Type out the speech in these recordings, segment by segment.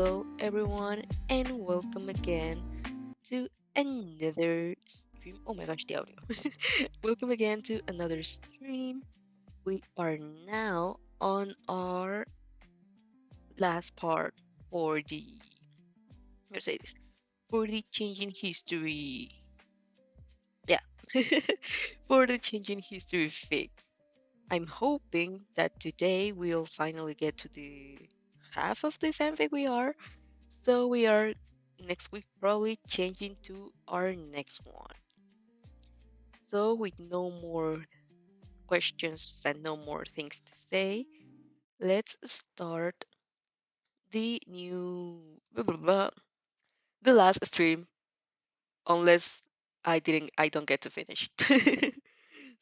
Hello, everyone, and welcome again to another stream. Oh my gosh, the audio. Welcome again to another stream. We are now on our last part for the, let's say this, for the changing history. Yeah, for the changing history fic. I'm hoping that today we'll finally get to the half of the fanfic we are. So we are next week probably changing to our next one. So with no more questions and no more things to say, let's start the new the last stream unless I don't get to finish.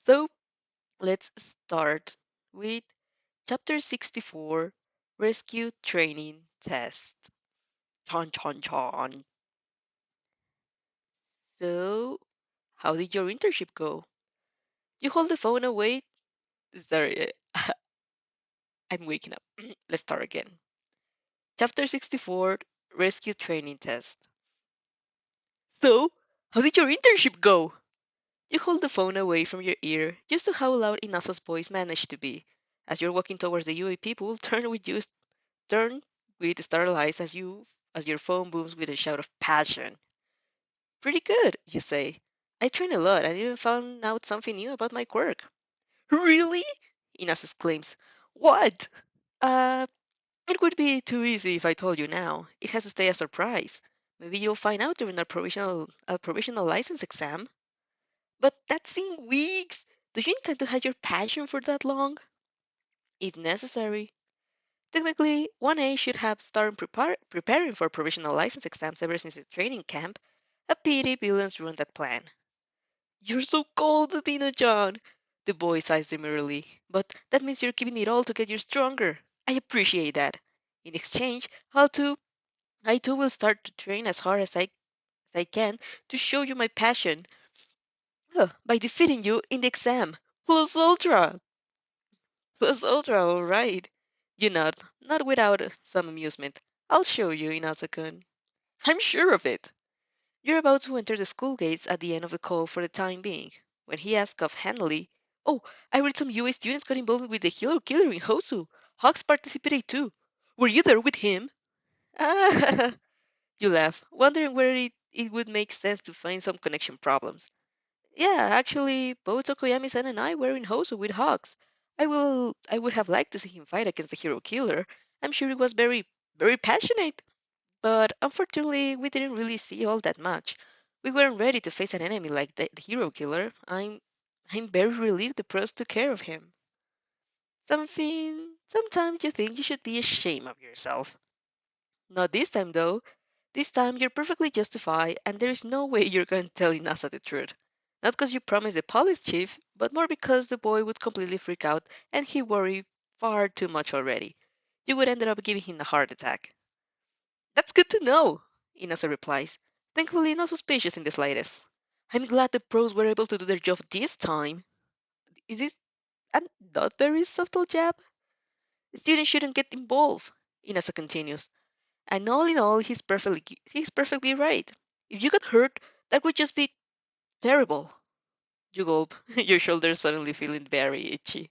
So let's start with chapter 64 rescue training test. Chon chon chon. So how did your internship go? You hold the phone away. Sorry, I'm waking up. Let's start again. Chapter 64 Rescue Training Test. So, how did your internship go? You hold the phone away from your ear just to how loud Inasa's voice managed to be. As you're walking towards the UA people, turn with startled eyes as your phone booms with a shout of passion. Pretty good, you say. I train a lot and even found out something new about my quirk. Really? Inasa exclaims. What? Uh, It would be too easy if I told you now. It has to stay a surprise. Maybe you'll find out during our provisional license exam. But that's in weeks. Do you intend to hide your passion for that long? If necessary. Technically, 1A should have started preparing for provisional license exams ever since its training camp. A pity villains ruined that plan. You're so cold, Athena-chan. The boy sighs demurely. But that means you're giving it all to get you stronger. I appreciate that. In exchange, I too will start to train as hard as I can to show you my passion by defeating you in the exam. Plus ultra! Plus ultra, alright. You nod, not without some amusement. I'll show you, Inazakun. I'm sure of it. You're about to enter the school gates at the end of the call for the time being, when he asks offhandedly, Oh, I read some UA students got involved with the hero killer in Hosu. Hawks participated too. Were you there with him? Ah, you laugh, wondering where it would make sense to find some connection problems. Yeah, actually, both Tokoyami-san and I were in Hoso with Hawks. I would have liked to see him fight against the hero killer. I'm sure he was very passionate. But unfortunately, we didn't really see all that much. We weren't ready to face an enemy like the hero killer. I'm very relieved the pros took care of him. Sometimes you think you should be ashamed of yourself. Not this time, though. This time you're perfectly justified, and there is no way you're going to tell Inasa the truth. Not because you promised the police chief, but more because the boy would completely freak out and he worried far too much already. You would end up giving him a heart attack. That's good to know, Inasa replies, thankfully not suspicious in the slightest. I'm glad the pros were able to do their job this time. Is this a not very subtle jab? The students shouldn't get involved, Inasa continues. And all in all, he's perfectly right. If you got hurt, that would just be terrible. You gulp, your shoulders suddenly feeling very itchy.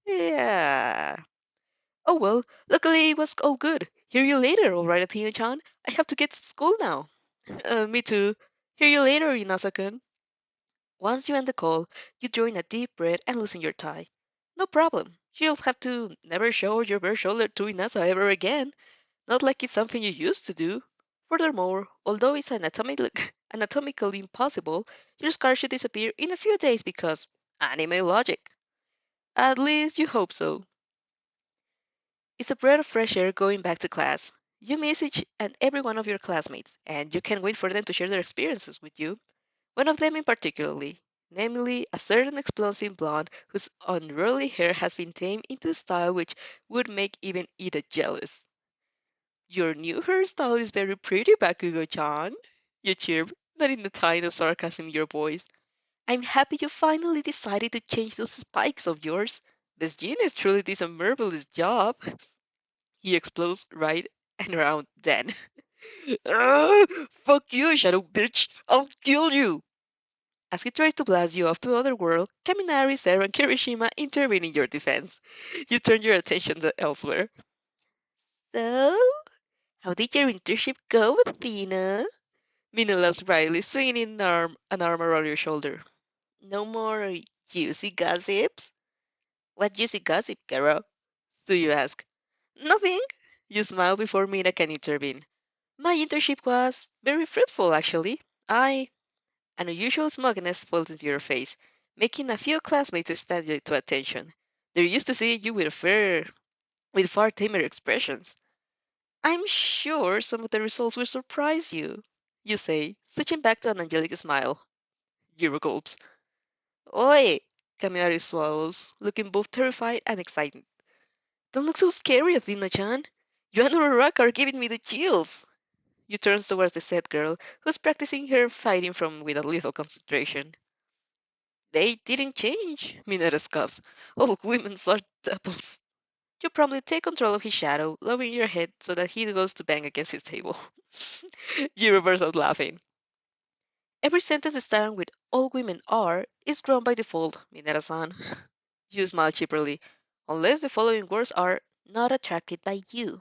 Yeah. Oh well, luckily it was all good. Hear you later, alright, Athena-chan? I have to get to school now. Me too. Hear you later, Inasa-kun. Once you end the call, you draw in a deep breath and loosen your tie. No problem. You'll have to never show your bare shoulder to Inasa ever again. Not like it's something you used to do. Furthermore, although it's anatomically impossible, your scar should disappear in a few days because anime logic. At least you hope so. It's a breath of fresh air going back to class. You miss each and every one of your classmates, and you can't wait for them to share their experiences with you. One of them in particularly, namely a certain explosive blonde whose unruly hair has been tamed into a style which would make even Ida jealous. Your new hairstyle is very pretty, Bakugo-chan. You chirp, not in the tone of sarcasm in your voice. I'm happy you finally decided to change those spikes of yours. This genius truly did a marvelous job. He explodes right and around then. "Ah, fuck you, shadow bitch! I'll kill you!" As he tries to blast you off to the other world, Kaminari, Sera, and Kirishima intervene in your defense. You turn your attention elsewhere. So, how did your internship go, Athena? Mina laughs brightly, swinging an arm around your shoulder. No more juicy gossips? What juicy gossip, Kara? Do you ask? Nothing. You smile before Mina can intervene. My internship was very fruitful, actually. An unusual smugness falls into your face, making a few classmates stand you to attention. They're used to seeing you with far tamer expressions. I'm sure some of the results will surprise you, you say, switching back to an angelic smile. Jiro gulps. Oi! Kaminari swallows, looking both terrified and excited. Don't look so scary, Athena-chan. You and Uraraka are giving me the chills. You turn towards the sad girl, who's practicing her fighting from with a little concentration. They didn't change, Mineta scoffs. All women are devils. You promptly take control of his shadow, lowering your head so that he goes to bang against his table. You reverse out laughing. Every sentence starting with all women are is drawn by default, Mineta-san. You smile cheaply, unless the following words are not attracted by you.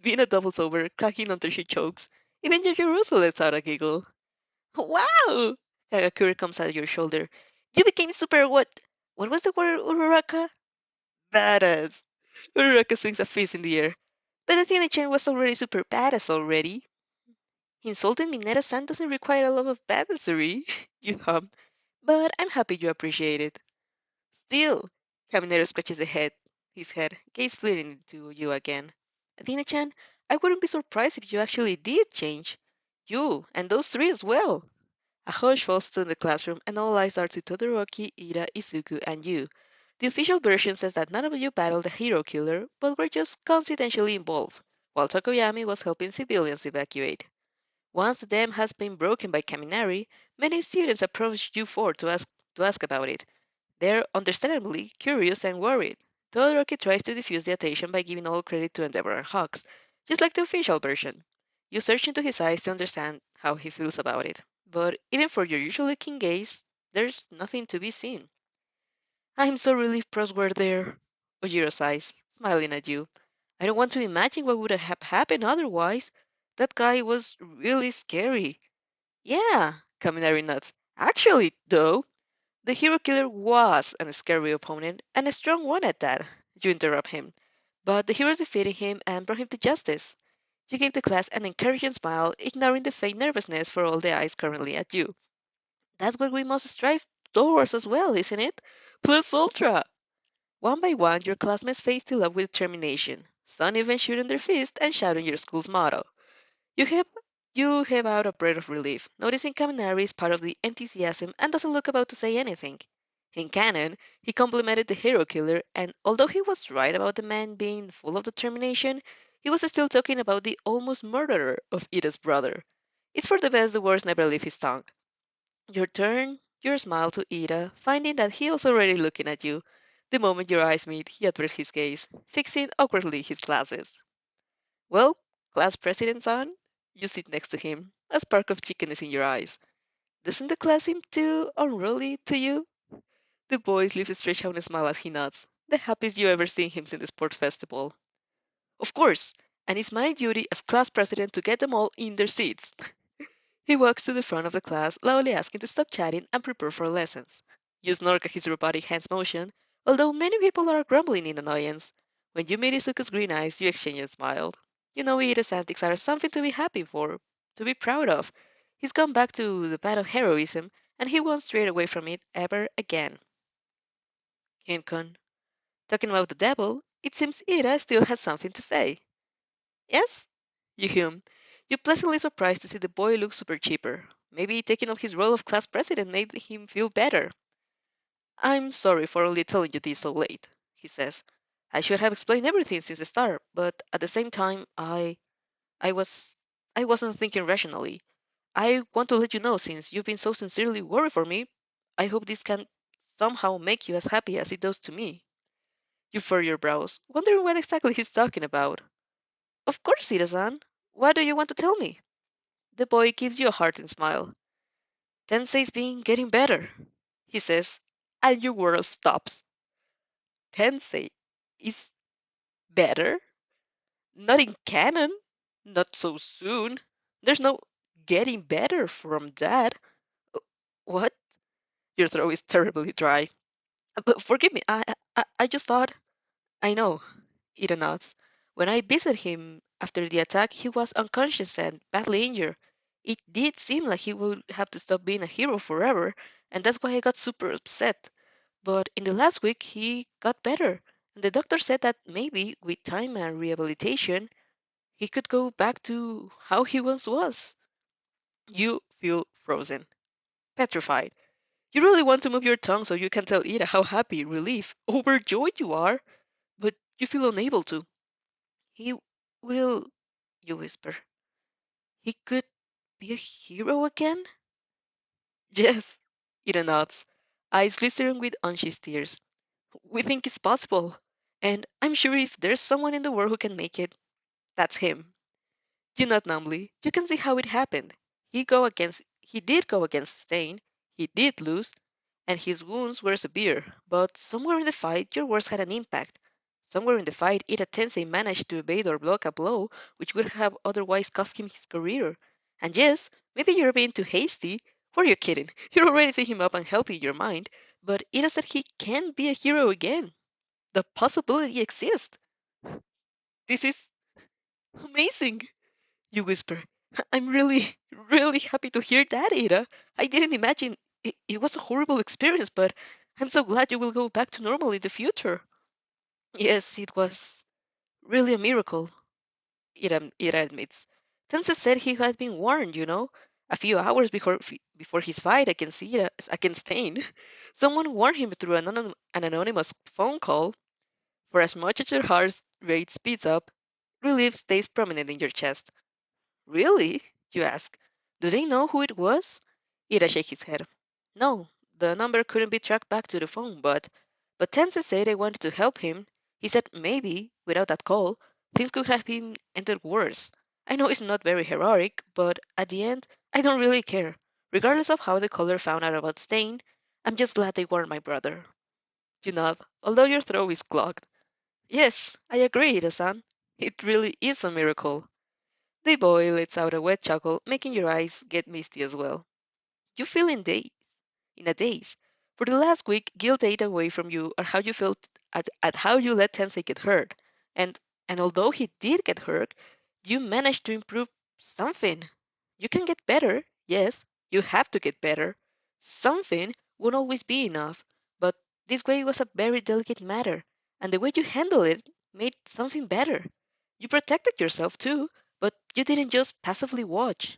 Vina doubles over, cracking until she chokes. Even Yajiruso lets out a giggle. Wow! Kagakure comes at your shoulder. You became super what? What was the word, Uraraka? Badass. Uraraka swings a fist in the air. But Athena-chan was already super badass already. Insulting Mineta-san doesn't require a lot of badassery. You hum. But I'm happy you appreciate it. Still, Caminero scratches his head, gaze fleeting into you again. Athena-chan, I wouldn't be surprised if you actually did change. You, and those three as well. A hush falls to the classroom, and all eyes are to Todoroki, Ida, Izuku, and you. The official version says that none of you battled the hero killer, but were just coincidentally involved, while Tokoyami was helping civilians evacuate. Once the dam has been broken by Kaminari, many students approached you four to ask about it. They're understandably curious and worried. Todoroki tries to diffuse the attention by giving all credit to Endeavor and Hawks, just like the official version. You search into his eyes to understand how he feels about it, but even for your usually keen gaze, there's nothing to be seen. I'm so relieved pros were there, Ojiro sighs, smiling at you. I don't want to imagine what would have happened otherwise. That guy was really scary. Yeah, Kaminari nods. Actually, though, the hero killer was a scary opponent, and a strong one at that. You interrupt him. But the heroes defeated him and brought him to justice. You gave the class an encouraging smile, ignoring the faint nervousness for all the eyes currently at you. That's what we must strive towards as well, isn't it? Plus ultra! One by one, your classmates face still up with determination, some even shooting their fist and shouting your school's motto. You have you have out a breath of relief, noticing Kaminari is part of the enthusiasm and doesn't look about to say anything. In canon, he complimented the hero killer, and although he was right about the man being full of determination, he was still talking about the almost murderer of Ida's brother. It's for the best the words never leave his tongue. Your turn, your smile to Ida, finding that he was already looking at you. The moment your eyes meet, he averts his gaze, fixing awkwardly his glasses. Well, class president's on. You sit next to him. A spark of chicken in your eyes. Doesn't the class seem too unruly to you? The boy's lips stretch out and smile as he nods. The happiest you ever seen him since the sports festival. Of course, and it's my duty as class president to get them all in their seats. He walks to the front of the class, loudly asking to stop chatting and prepare for lessons. You snark at his robotic hands motion, although many people are grumbling in annoyance. When you meet Izuku's green eyes, you exchange a smile. You know Iida's antics are something to be happy for, to be proud of. He's gone back to the path of heroism, and he won't stray away from it ever again. Kinkon. Talking about the devil, it seems Ida still has something to say. Yes? You hum. You're pleasantly surprised to see the boy look super cheaper. Maybe taking on his role of class president made him feel better. I'm sorry for only telling you this so late, he says. I should have explained everything since the start, but at the same time, I was, I wasn't thinking rationally. I want to let you know since you've been so sincerely worried for me. I hope this can somehow make you as happy as it does to me. You furrow your brows, wondering what exactly he's talking about. Of course, citizen. What do you want to tell me? The boy gives you a hearty smile. Tensei's been getting better, he says, and your world stops. Tensei is better? Not in canon. Not so soon. There's no getting better from that. What? Your throat is terribly dry. But forgive me, I just thought. I know, Ida nods. When I visited him after the attack, he was unconscious and badly injured. It did seem like he would have to stop being a hero forever, and that's why I got super upset. But in the last week, he got better, and the doctor said that maybe with time and rehabilitation, he could go back to how he once was. You feel frozen, petrified. You really want to move your tongue so you can tell Ida how happy, relieved, overjoyed you are, but you feel unable to. He will, you whisper. He could be a hero again? Yes, Ida nods, eyes glittering with anxious tears. We think it's possible, and I'm sure if there's someone in the world who can make it, that's him. You nod numbly. You can see how it happened. He did go against Stain. He did lose, and his wounds were severe. But somewhere in the fight, your words had an impact. Somewhere in the fight, Ita Tensei managed to evade or block a blow which would have otherwise cost him his career. And yes, maybe you're being too hasty. Who are you kidding? You're already seeing him up and healthy in your mind. But Ita said he can be a hero again. The possibility exists. This is amazing. You whisper. I'm really, really happy to hear that, Ada. I didn't imagine it was a horrible experience, but I'm so glad you will go back to normal in the future. Yes, it was really a miracle, Ida admits. Tense said he had been warned, a few hours before his fight against Stain. Someone warned him through an anonymous phone call. For as much as your heart rate speeds up, relief stays prominent in your chest. Really? You ask. Do they know who it was? Ida shakes his head. No, the number couldn't be tracked back to the phone, but Tense said they wanted to help him. He said maybe, without that call, things could have been ended worse. I know it's not very heroic, but at the end, I don't really care. Regardless of how the caller found out about Stain, I'm just glad they weren't my brother. You nod, although your throat is clogged. Yes, I agree, Ida-san. It really is a miracle. The boy lets out a wet chuckle, making your eyes get misty as well. You feel in a daze. For the last week, guilt ate away from you or how you felt at how you let Tensei get hurt. And and although he did get hurt, you managed to improve something. You can get better, yes, you have to get better. Something won't always be enough, but this way was a very delicate matter, and the way you handled it made something better. You protected yourself too, but you didn't just passively watch.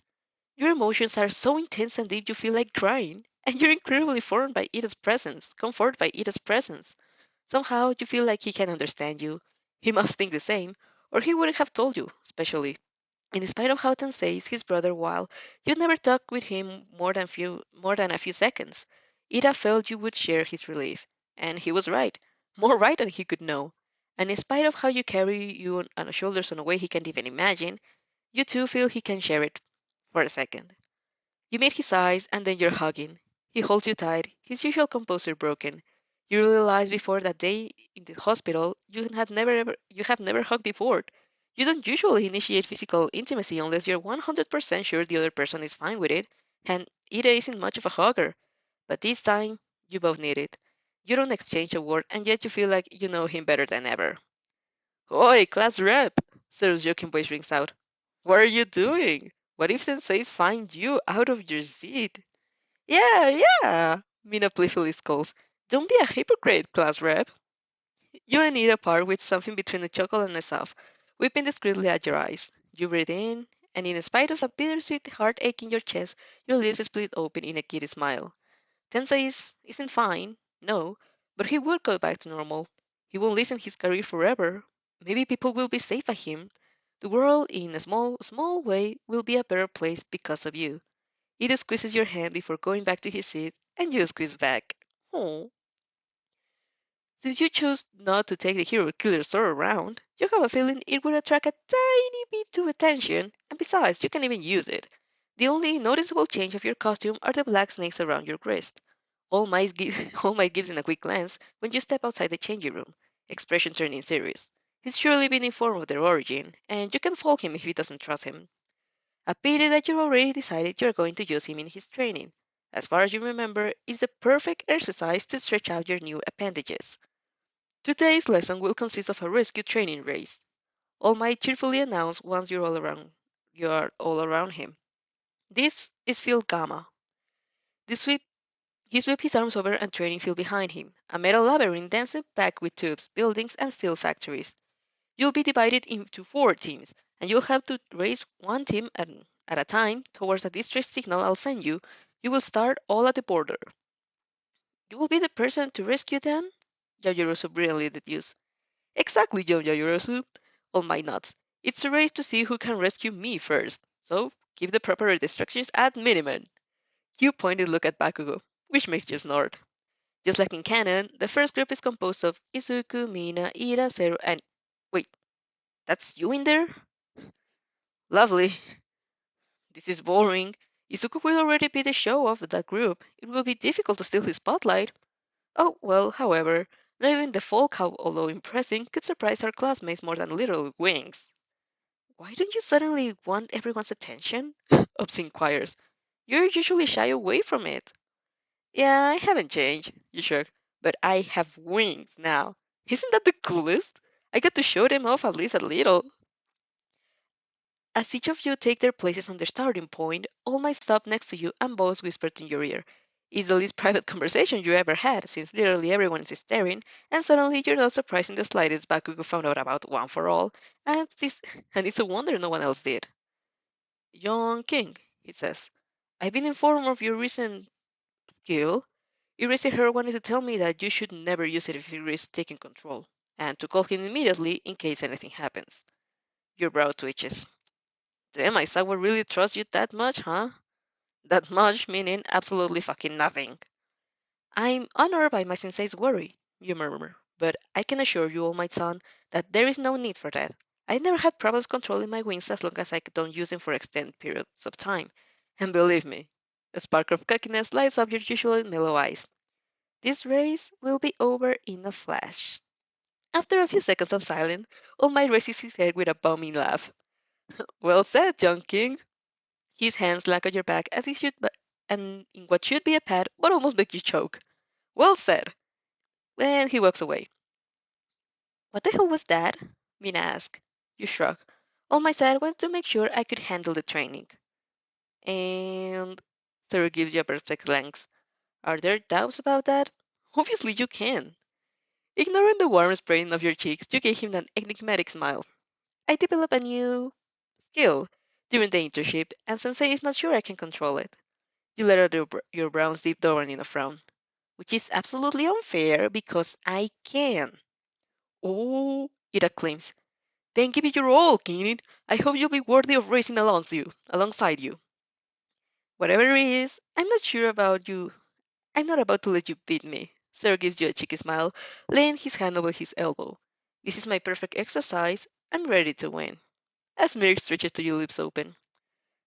Your emotions are so intense and deep you feel like crying, and you're incredibly formed by Ida's presence, comforted by Ida's presence. Somehow you feel like he can understand you. He must think the same, or he wouldn't have told you, especially. In spite of how Tensei is his brother while you never talked with him more than a few seconds, Ida felt you would share his relief. And he was right. More right than he could know. And in spite of how you carry you on his shoulders in a way he can't even imagine, you too feel he can share it for a second. You meet his eyes and then you're hugging. He holds you tight, his usual composure broken. You realize before that day in the hospital you have never hugged before. You don't usually initiate physical intimacy unless you're 100% sure the other person is fine with it, and Ida isn't much of a hugger. But this time, you both need it. You don't exchange a word, and yet you feel like you know him better than ever. Oi, class rep! Sarah's joking voice rings out. What are you doing? What if senseis find you out of your seat? Yeah, yeah, Mina playfully scolds. Don't be a hypocrite, class rep. You and Ida part with something between a chuckle and a sob, weeping discreetly at your eyes. You breathe in, and in spite of a bittersweet heartache in your chest, your lips split open in a giddy smile. Tensei isn't fine, no, but he will go back to normal. He won't lose his career forever. Maybe people will be safe by him. The world, in a small, small way, will be a better place because of you. Ida squeezes your hand before going back to his seat, and you squeeze back. Oh. Since you chose not to take the hero killer sword around, you have a feeling it would attract a tiny bit of attention, and besides, you can even use it. The only noticeable change of your costume are the black snakes around your wrist. All Might gives in a quick glance when you step outside the changing room, expression turning serious. He's surely been informed of their origin, and you can fault him if he doesn't trust him. A pity that you already decided you're going to use him in his training. As far as you remember, it's the perfect exercise to stretch out your new appendages. Today's lesson will consist of a rescue training race. All Might cheerfully announced once you are all around him. This is field gamma. This sweep He swept his arms over and training field behind him, a metal labyrinth dense packed with tubes, buildings, and steel factories. You'll be divided into 4 teams, and you'll have to race one team at a time towards a distress signal I'll send you. You will start all at the border. You will be the person to rescue them? Yajirosu brilliantly deduced. Exactly, John Yajirosu. All my nuts. It's a race to see who can rescue me first. So keep the proper distractions at minimum. You pointed look at Bakugo, which makes you snort. Just like in canon, the first group is composed of Izuku, Mina, Ira, Zero, and... Wait, that's you in there? Lovely. This is boring. Izuku will already be the show off of that group. It will be difficult to steal his spotlight. Oh, well, however, not even the folk, although impressing, could surprise our classmates more than literal wings. Why don't you suddenly want everyone's attention? Ups inquires. You're usually shy away from it. Yeah, I haven't changed, you shrug. But I have wings now. Isn't that the coolest? I got to show them off at least a little. As each of you take their places on the starting point, all might stop next to you and both whispered in your ear. It's the least private conversation you ever had, since literally everyone is staring, and suddenly you're not surprised in the slightest Bakugo found out about One for All, and it's a wonder no one else did. Young King, he says, I've been informed of your recent skill. Eraser wanted to tell me that you should never use it if you risk taking control, and to call him immediately in case anything happens. Your brow twitches. Damn, Isawa really trusts you that much, huh? That much meaning absolutely fucking nothing. I'm honored by my sensei's worry, you murmur, but I can assure you, all my son, that there is no need for that. I never had problems controlling my wings as long as I don't use them for extended periods of time. And believe me, a spark of cockiness lights up your usually mellow eyes. This race will be over in a flash. After a few seconds of silence, All Might raises his head with a booming laugh. Well said, young king. His hands slack on your back as he should, and in what should be a pat, would almost make you choke. Well said. And he walks away. What the hell was that? Mina asked. You shrug. All my said was to make sure I could handle the training. And Zero gives you a perplexed glance. Are there doubts about that? Obviously you can. Ignoring the warm spraying of your cheeks, you gave him an enigmatic smile. I developed a new skill during the internship, and Sensei is not sure I can control it. You let out your brows deep down in a frown, which is absolutely unfair because I can. Oh, it acclaims. Then give it your all, Keenan. I hope you'll be worthy of racing alongside you. Whatever it is, I'm not sure about you. I'm not about to let you beat me. Sir gives you a cheeky smile, laying his hand over his elbow. This is my perfect exercise. I'm ready to win. As Mirk stretches to your lips open.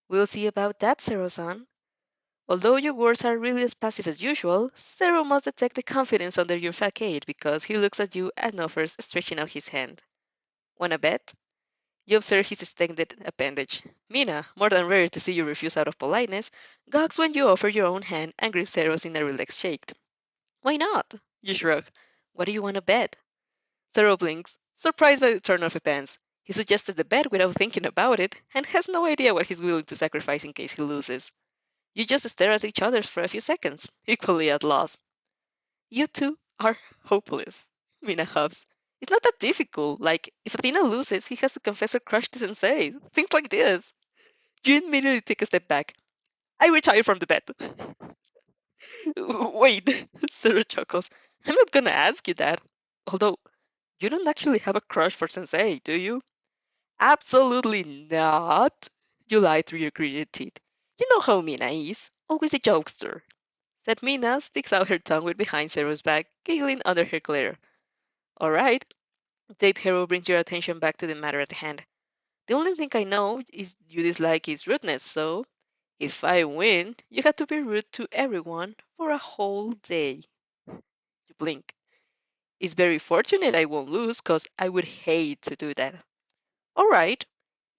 We'll see about that, Zero-san. Although your words are really as passive as usual, Zero must detect the confidence under your facade because he looks at you and offers, stretching out his hand. Wanna bet? You observe his extended appendage. Mina, more than rare to see you refuse out of politeness, gawks when you offer your own hand and grips Zero's in a relaxed shake. Why not? You shrug. What do you want to bet? Zero blinks, surprised by the turn of events. He suggested the bet without thinking about it, and has no idea what he's willing to sacrifice in case he loses. You just stare at each other for a few seconds, equally at loss. You two are hopeless, Mina hubs. It's not that difficult. Like, if Athena loses, he has to confess her crush to Sensei. Things like this. You immediately take a step back. I retire from the bet. Wait, Zero chuckles. I'm not gonna ask you that. Although, you don't actually have a crush for Sensei, do you? Absolutely not. You lie through your gritted teeth. You know how Mina is. Always a jokester. Said Mina sticks out her tongue with behind Zero's back, giggling under her glare. All right, Tape Hero brings your attention back to the matter at hand. The only thing I know is you dislike his rudeness, so if I win, you have to be rude to everyone for a whole day. You blink. It's very fortunate I won't lose, cause I would hate to do that. All right,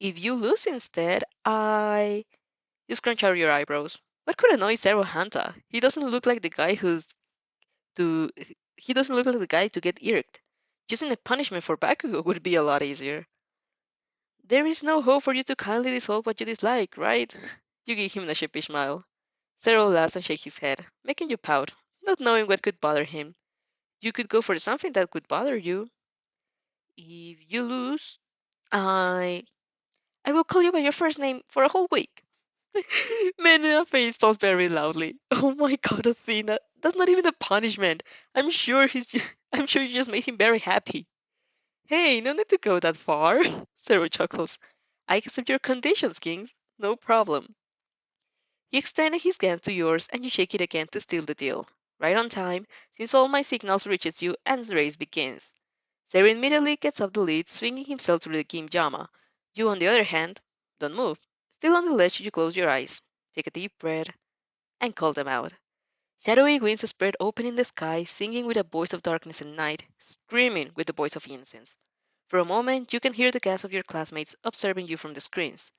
if you lose instead, You scrunch out your eyebrows. What could annoy Zero Hanta? He doesn't look like the guy to he doesn't look like the guy to get irked. Choosing a punishment for Bakugo would be a lot easier. There is no hope for you to kindly dissolve what you dislike, right? You give him a sheepish smile. Zero laughs and shakes his head, making you pout, not knowing what could bother him. You could go for something that could bother you. If you lose, I I will call you by your first name for a whole week. Mania face palms very loudly. Oh my god, Athena, that's not even a punishment. I'm sure you just made him very happy. Hey, no need to go that far. Zero chuckles. I accept your conditions, Kings. No problem. He extended his hand to yours and you shake it again to seal the deal. Right on time, since all my signals reaches you and the race begins. Zero immediately gets up the lead, swinging himself through the Kimjama. You, on the other hand, don't move. Still on the ledge, you close your eyes, take a deep breath, and call them out. Shadowy wings spread open in the sky, singing with a voice of darkness and night, screaming with the voice of innocence. For a moment, you can hear the gasp of your classmates observing you from the screens.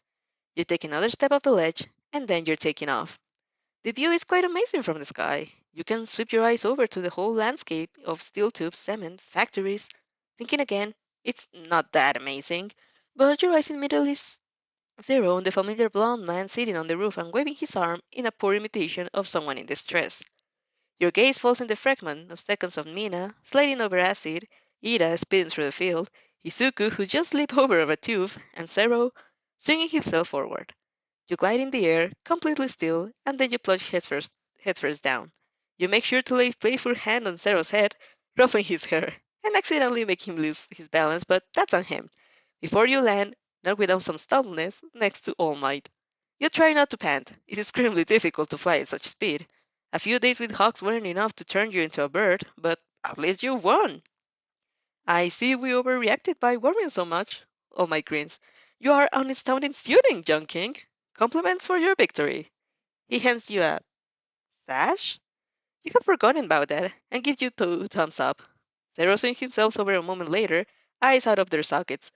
You take another step up the ledge, and then you're taking off. The view is quite amazing from the sky. You can sweep your eyes over to the whole landscape of steel tubes, cement, factories. Thinking again, it's not that amazing, but your eyes immediately zero on the familiar blond man sitting on the roof and waving his arm in a poor imitation of someone in distress. Your gaze falls on the fragment of seconds of Mina sliding over acid, Ida speeding through the field, Izuku who just leaped over a tube, and Zero swinging himself forward. You glide in the air, completely still, and then you plunge headfirst down. You make sure to lay a playful hand on Zero's head, ruffling his hair, and accidentally make him lose his balance, but that's on him. Before you land, not without some stubbornness, next to All Might. You try not to pant. It is extremely difficult to fly at such speed. A few days with Hawks weren't enough to turn you into a bird, but at least you won. I see we overreacted by worrying so much. All Might grins. You are an astounding student, young king. Compliments for your victory. He hands you a sash? You had forgotten about that and gives you two thumbs up. Zero swings himself over a moment later, eyes out of their sockets.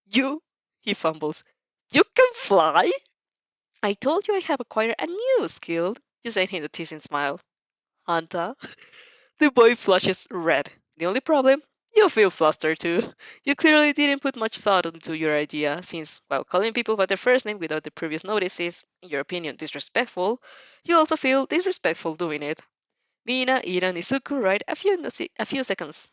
You, he fumbles. You can fly? I told you I have acquired a new skill, you said in a teasing smile. Hanta? The boy flushes red. The only problem? You feel flustered too. You clearly didn't put much thought into your idea, since while calling people by their first name without the previous notice is, in your opinion, disrespectful, you also feel disrespectful doing it. Mina, Ira, and Izuku ride a few seconds,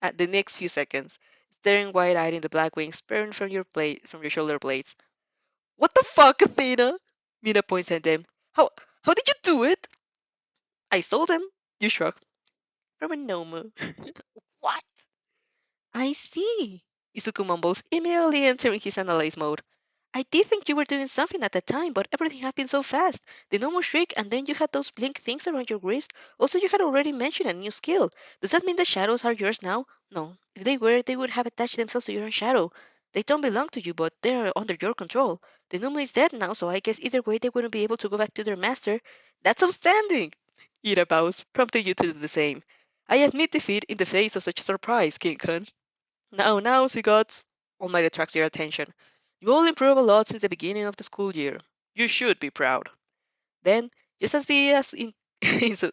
at the next few seconds, staring wide-eyed in the black wings burning from your shoulder blades. What the fuck, Athena? Mina points at them. How did you do it? I stole them. You shrug. From a Nomu. What? I see. Izuku mumbles, immediately entering his analyze mode. I did think you were doing something at the time, but everything happened so fast. The normal shriek, and then you had those blink things around your wrist. Also, you had already mentioned a new skill. Does that mean the shadows are yours now? No. If they were, they would have attached themselves to your own shadow. They don't belong to you, but they are under your control. The Numu is dead now, so I guess either way they wouldn't be able to go back to their master. That's outstanding! Ira bows, prompting you to do the same. I admit defeat in the face of such surprise, King Kun. Now, Zigots, all might attract your attention. You all improved a lot since the beginning of the school year. You should be proud. Then, just as be as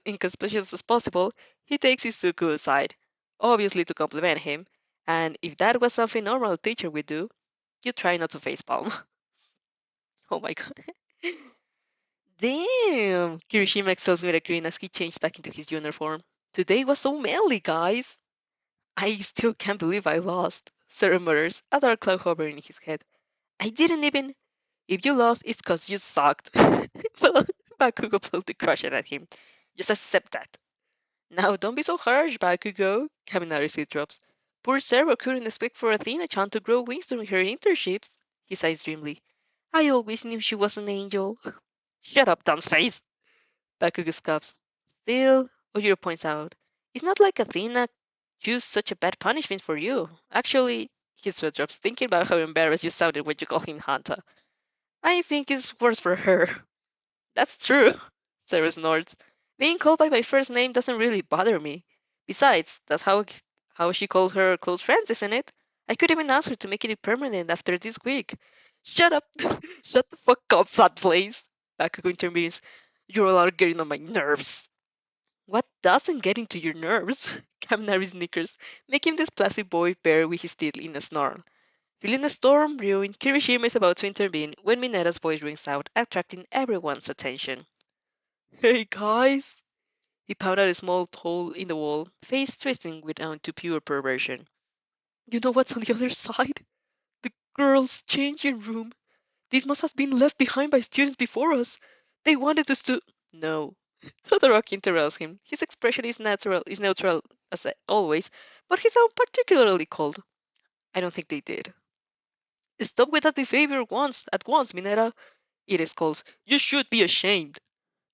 inconspicuous as possible, he takes Izuku aside, obviously to compliment him, and if that was something normal teacher would do, you try not to facepalm. Oh my god. Damn! Kirishima excels with a grin as he changed back into his uniform. Today was so manly, guys! I still can't believe I lost. Sarah mutters, a dark cloud hovering in his head. I didn't even. If you lost, it's cause you sucked. Well, Bakugo politely crushed at him. Just accept that. Now, don't be so harsh, Bakugo. Kaminari sweet drops. Poor Zero couldn't expect for Athena-chan to grow wings during her internships. He sighs dreamily. I always knew she was an angel. Shut up, dunce face. Bakugo scoffs. Still, Ojiro points out. It's not like Athena choose such a bad punishment for you. Actually, his sweat drops thinking about how embarrassed you sounded when you called him Hanta. I think it's worse for her. That's true, Sarah snorts. Being called by my first name doesn't really bother me. Besides, that's how she calls her close friends, isn't it? I could even ask her to make it permanent after this week. Shut up! Shut the fuck up, fat place! Bakugo intervenes. You're all getting on my nerves. What doesn't get into your nerves? Kaminari snickers, making this placid boy bear with his teeth in a snarl. Feeling the storm brewing, Kirishima is about to intervene when Mineta's voice rings out, attracting everyone's attention. Hey guys! He pounded a small hole in the wall, face twisting with down to pure perversion. You know what's on the other side? The girls' changing room. This must have been left behind by students before us. They wanted us to. No. Todoroki interrupts him. His expression is neutral as always, but he sounds particularly cold. I don't think they did. Stop with that behavior at once, Mineta. It is called, you should be ashamed.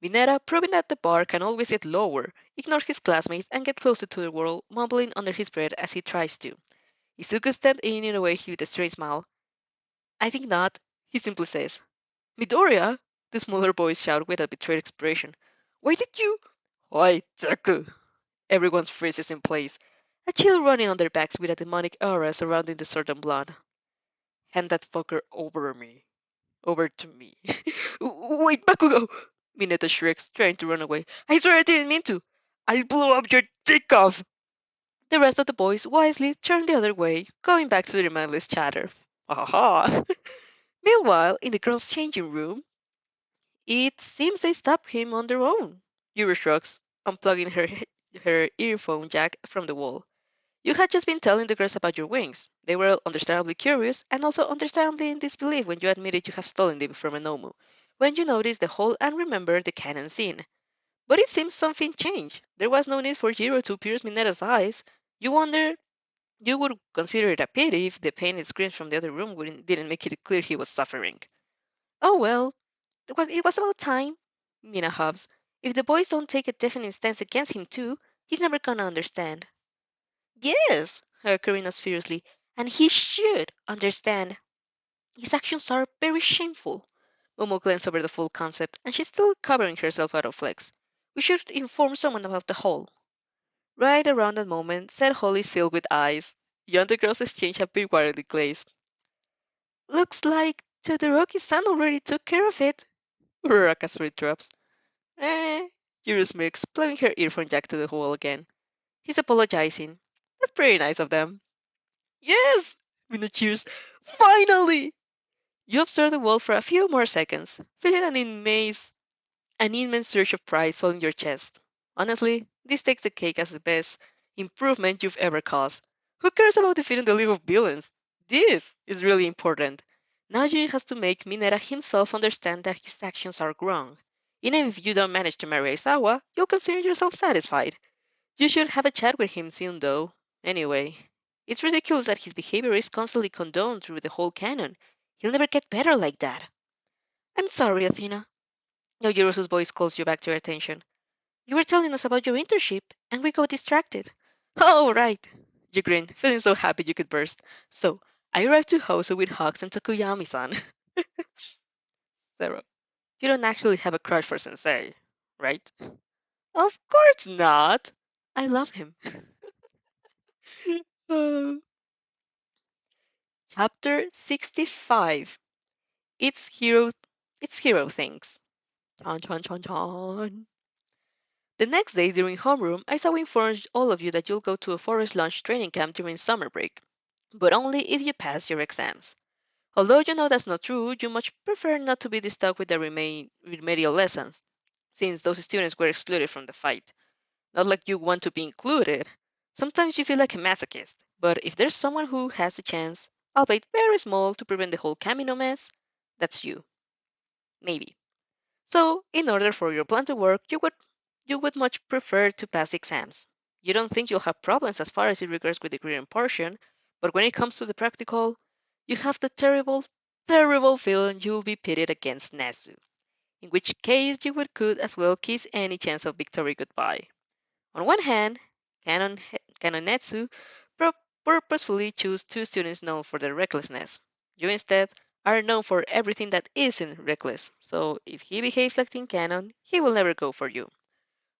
Mineta, proving that the bar can always get lower, ignores his classmates and gets closer to the world, mumbling under his breath as he tries to. Izuku stepped in a way with a strange smile. I think not, he simply says. Midoriya, the smaller boys shout with a betrayed expression. Why did you? Oi, Deku! Everyone freezes in place, a chill running on their backs with a demonic aura surrounding the certain blood. Hand that fucker over to me. Wait, Bakugo! Mineta shrieks, trying to run away. I swear I didn't mean to! I'll blow up your dick off! The rest of the boys wisely turn the other way, going back to their mindless chatter. Aha! Meanwhile, in the girls' changing room, it seems they stopped him on their own. Yuri shrugs, unplugging her earphone jack from the wall. You had just been telling the girls about your wings. They were understandably curious and also understandably in disbelief when you admitted you have stolen them from a Nomu. When you noticed the hole and remembered the cannon scene. But it seems something changed. There was no need for Hiro to pierce Mineta's eyes. You would consider it a pity if the pain and screams from the other room didn't make it clear he was suffering. Oh well, it was about time, Mina hubs. If the boys don't take a definite stance against him too, he's never gonna understand. Yes, Karina's furiously, and he should understand. His actions are very shameful. Momo glanced over the full concept, and she's still covering herself out of flex. We should inform someone about the hole. Right around that moment, said hole is filled with eyes. You and the girls exchange a bit wildly glazed. Looks like Todoroki-san already took care of it. Rakasuri drops. Yuri smirks, plugging her earphone jack to the hole again. He's apologizing. That's pretty nice of them. Yes! Mina cheers. Finally! You observe the wall for a few more seconds, feeling an immense surge of pride swelling your chest. Honestly, this takes the cake as the best improvement you've ever caused. Who cares about defeating the League of Villains? This is really important. Now you has to make Mineta himself understand that his actions are wrong. Even if you don't manage to marry Aizawa, you'll consider yourself satisfied. You should have a chat with him soon, though. Anyway, it's ridiculous that his behavior is constantly condoned through the whole canon. He'll never get better like that. I'm sorry, Athena. Yojirosu's voice calls you back to your attention. You were telling us about your internship, and we got distracted. Oh, right. You grin, feeling so happy you could burst. So, I arrived to Hoso with hugs and Tokuyami-san. Zero. You don't actually have a crush for Sensei, right? Of course not. I love him. Uh, Chapter 65. It's hero it's hero things. Chon chon chon chon. The next day during homeroom, Aisawa informs all of you that you'll go to a forest launch training camp during summer break, but only if you pass your exams. Although you know that's not true, you much prefer not to be disturbed with the remedial lessons, since those students were excluded from the fight. Not like you want to be included. Sometimes you feel like a masochist, but if there's someone who has a chance, albeit very small, to prevent the whole Camino mess, that's you. Maybe. So, in order for your plan to work, you would much prefer to pass the exams. You don't think you'll have problems as far as it regards with the grading portion, but when it comes to the practical, you have the terrible, terrible feeling you'll be pitted against Nezu. In which case, could as well kiss any chance of victory goodbye. On one hand, canon, Canon Netsu pro- purposefully choose two students known for their recklessness. You instead are known for everything that isn't reckless, so if he behaves like Team Canon, he will never go for you.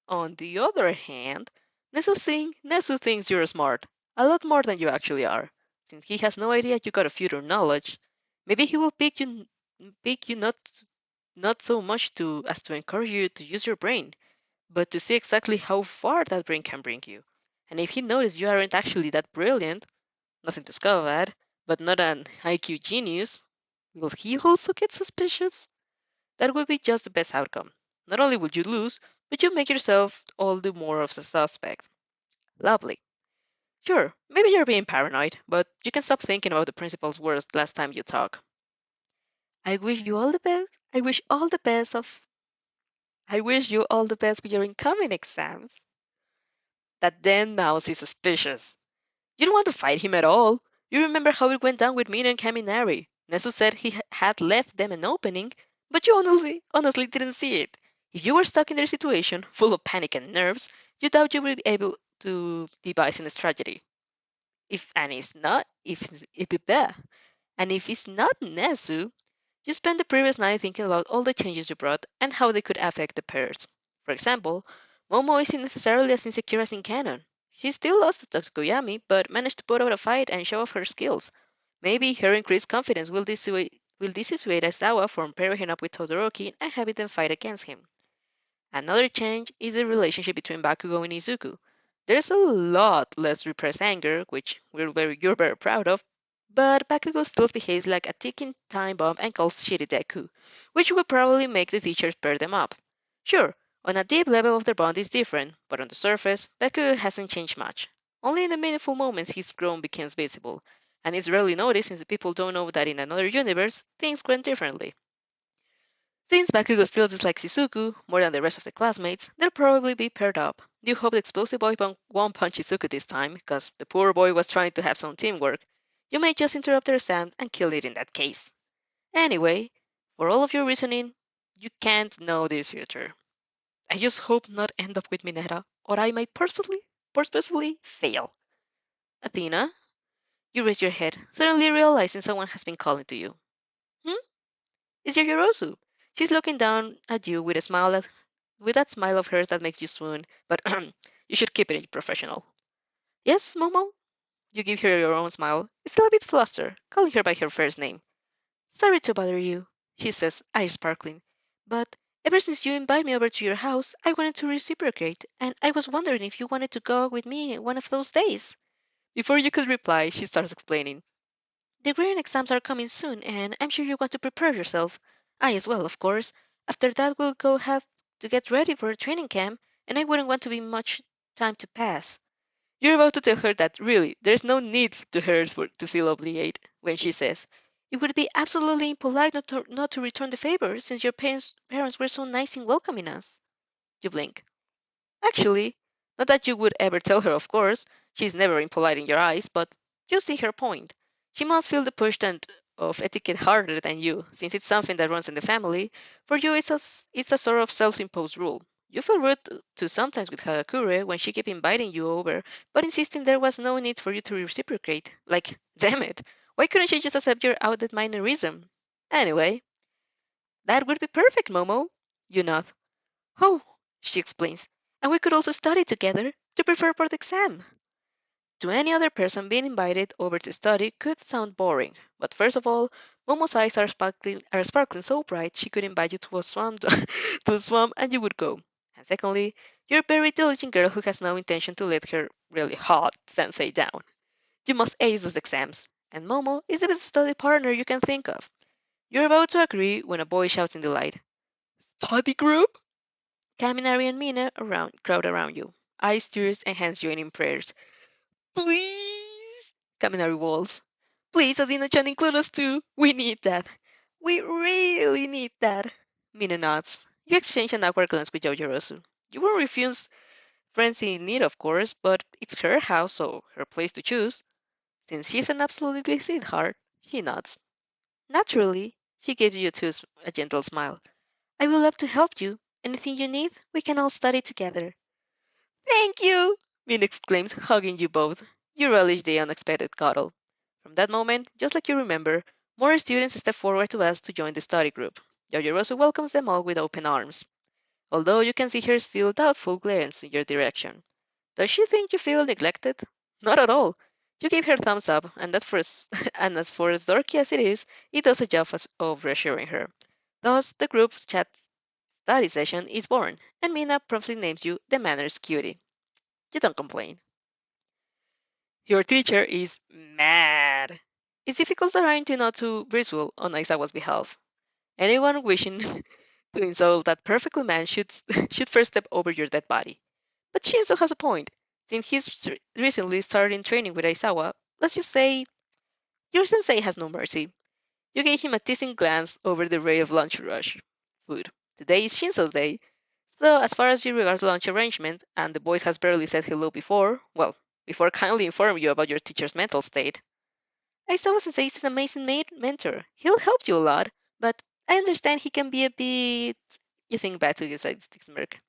On the other hand, Nesu thinks you're smart, a lot more than you actually are. Since he has no idea you got a future knowledge, maybe he will pick you not so much to as to encourage you to use your brain, but to see exactly how far that brain can bring you. And if he notices you aren't actually that brilliant, nothing to scoff at, but not an IQ genius, will he also get suspicious? That would be just the best outcome. Not only would you lose, but you make yourself all the more of a suspect. Lovely. Sure, maybe you're being paranoid, but you can stop thinking about the principal's words last time you talk. I wish you all the best. I wish all the best of. I wish you all the best with your incoming exams. That damn mouse is suspicious. You don't want to fight him at all. You remember how it went down with Mina and Kaminari. Nesu said he had left them an opening, but you honestly didn't see it. If you were stuck in their situation, full of panic and nerves, you doubt you would be able to devise a strategy. If and it's not, if it there, and if it's not Nesu, you spent the previous night thinking about all the changes you brought and how they could affect the pairs. For example, Momo isn't necessarily as insecure as in canon. She still lost to Tokuyami, but managed to put out a fight and show off her skills. Maybe her increased confidence will dissuade Aizawa from pairing him up with Todoroki and having them fight against him. Another change is the relationship between Bakugo and Izuku. There's a lot less repressed anger, which you're very proud of, but Bakugo still behaves like a ticking time bomb and calls Shirideku, which will probably make the teachers pair them up. Sure, on a deep level of their bond is different, but on the surface, Bakugo hasn't changed much. Only in the meaningful moments his growth becomes visible, and it's rarely noticed since the people don't know that in another universe, things went differently. Since Bakugo still dislikes Izuku more than the rest of the classmates, they'll probably be paired up. You hope the explosive boy won't punch Izuku this time, because the poor boy was trying to have some teamwork. You may just interrupt their sound and kill it in that case. Anyway, for all of your reasoning, you can't know this future. I just hope not end up with Mineta, or I might purposefully fail. Athena, you raise your head, suddenly realizing someone has been calling to you. Hmm? It's your Yorosu. She's looking down at you with a with that smile of hers that makes you swoon, but you should keep it professional. Yes, Momo? You give her your own smile, still a bit flustered, calling her by her first name. Sorry to bother you, she says, eyes sparkling. But ever since you invited me over to your house, I wanted to reciprocate, and I was wondering if you wanted to go with me one of those days. Before you could reply, she starts explaining. The grading exams are coming soon, and I'm sure you want to prepare yourself. I as well, of course. After that, we'll go have to get ready for a training camp, and I wouldn't want to be much time to pass. You're about to tell her that really, there's no need to her to feel obligated when she says, it would be absolutely impolite not to return the favor since your parents were so nice in welcoming us. You blink. Actually, not that you would ever tell her, of course. She's never impolite in your eyes, but you see her point. She must feel the push of etiquette harder than you, since it's something that runs in the family. For you, it's a sort of self-imposed rule. You feel rude to sometimes with Hagakure when she kept inviting you over, but insisting there was no need for you to reciprocate. Like, damn it, why couldn't she just accept your outdated mannerism? Anyway, that would be perfect, Momo. You nod. Oh, she explains, and we could also study together to prepare for the exam. To any other person, being invited over to study could sound boring, but first of all, Momo's eyes are sparkling so bright she could invite you to a swamp, to a swamp and you would go. And secondly, you're a very diligent girl who has no intention to let her really hot sensei down. You must ace those exams, and Momo is the best study partner you can think of. You're about to agree when a boy shouts in delight. Study group? Kaminari and Mina crowd around you, eyes tears and hands joining prayers. Please, Kaminari walls. Please, Adina-chan, include us too. We need that. We really need that. Mina nods. You exchange an awkward glance with Yojorosu. You won't refuse friends in need, of course, but it's her house, so her place to choose. Since she's an absolutely sweetheart, she nods. Naturally, she gives you too a gentle smile. I will love to help you. Anything you need, we can all study together. Thank you! Min exclaims, hugging you both. You relish the unexpected cuddle. From that moment, just like you remember, more students step forward to ask to join the study group. Yayorosu welcomes them all with open arms, although you can see her still doubtful glance in your direction. Does she think you feel neglected? Not at all. You gave her thumbs up, and that first, and as for as dorky as it is, it does a job of reassuring her. Thus, the group's chat study session is born, and Mina promptly names you the manners cutie. You don't complain. Your teacher is mad. It's difficult trying to not to bristle on Aizawa's behalf. Anyone wishing to insult that perfectly man should should first step over your dead body. But Shinzo has a point. Since he's recently started training with Aizawa, let's just say your sensei has no mercy. You gave him a teasing glance over the ray of lunch rush food. Today is Shinzo's day, so as far as you regard lunch arrangement, and the boys has barely said hello before, well, before kindly inform you about your teacher's mental state. Aizawa Sensei is an amazing mentor. He'll help you a lot, but I understand he can be a bit. You think back to his sadistic smirk.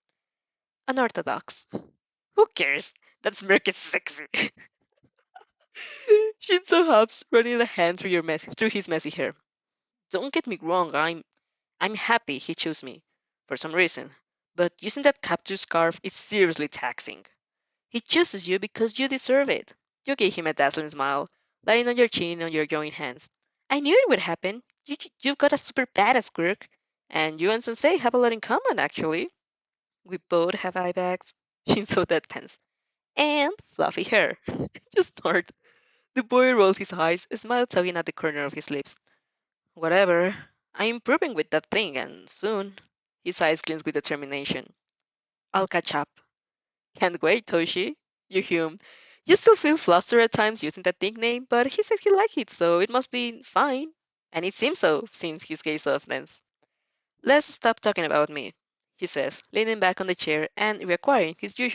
Unorthodox. Who cares? That smirk is sexy. Shinzo hops, running a hand through through his messy hair. Don't get me wrong, I'm happy he chose me, for some reason. But using that capture scarf is seriously taxing. He chooses you because you deserve it. You gave him a dazzling smile, lying on your chin on your joined hands. I knew it would happen. You've got a super badass quirk, and you and Sensei have a lot in common, actually. We both have eye bags, Shinzo deadpans, and fluffy hair. You snort. The boy rolls his eyes, a smile tugging at the corner of his lips. Whatever. I'm improving with that thing, and soon. His eyes glint with determination. I'll catch up. Can't wait, Toshi. You hume. You still feel flustered at times using that nickname, but he said he liked it, so it must be fine. And it seems so, since his gaze softens. Let's stop talking about me, he says, leaning back on the chair and reacquiring his usual